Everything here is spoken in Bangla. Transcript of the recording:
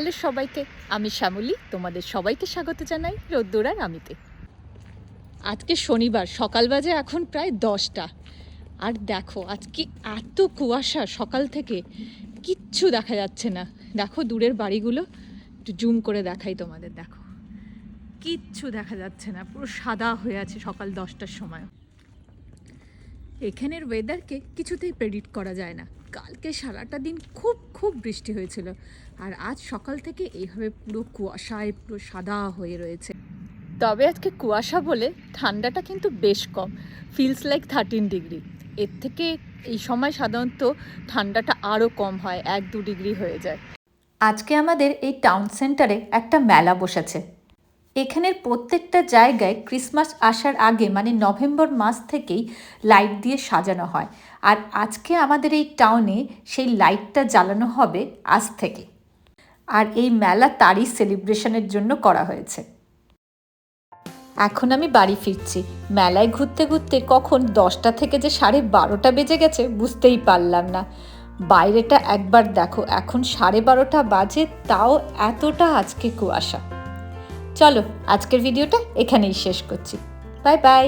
হ্যালো সবাইকে, আমি শ্যামলী। তোমাদের সবাইকে স্বাগত জানাই রোদ্দুর আর আমিতে। আজকে শনিবার, সকাল বাজে এখন প্রায় 10টা। আর দেখো আজকে এত কুয়াশা, সকাল থেকে কিচ্ছু দেখা যাচ্ছে না। দেখো দূরের বাড়িগুলো, একটু জুম করে দেখাই তোমাদের। দেখো কিচ্ছু দেখা যাচ্ছে না, পুরো সাদা হয়ে আছে সকাল 10টার সময়। এখানের ওয়েদারকে কিছুতেই প্রেডিক্ট করা যায় না। কালকে সারাটা দিন খুব বৃষ্টি হয়েছিল, আর আজ সকাল থেকে এইভাবে পুরো কুয়াশায় পুরো সাদা হয়ে রয়েছে। তবে আজকে কুয়াশা বলে ঠান্ডাটা কিন্তু বেশ কম, ফিলস লাইক 13 ডিগ্রি। এর থেকে এই সময় সাধারণত ঠান্ডাটা আরও কম হয়, 1-2 ডিগ্রি হয়ে যায়। আজকে আমাদের এই টাউন সেন্টারে একটা মেলা বসেছে। এখানের প্রত্যেকটা জায়গায় ক্রিসমাস আসার আগে মানে নভেম্বর মাস থেকেই লাইট দিয়ে সাজানো হয়, আর আজকে আমাদের এই টাউনে সেই লাইটটা জ্বালানো হবে আজ থেকে। আর এই মেলা তারই সেলিব্রেশনের জন্য করা হয়েছে। এখন আমি বাড়ি ফিরছি। মেলায় ঘুরতে ঘুরতে কখন 10টা থেকে যে 12:30 বেজে গেছে বুঝতেই পারলাম না। বাইরেটা একবার দেখো, এখন 12:30 বাজে, তাও এতটা আজকে কুয়াশা। চলো আজকের ভিডিওটা এখানেই শেষ করছি। Bye bye.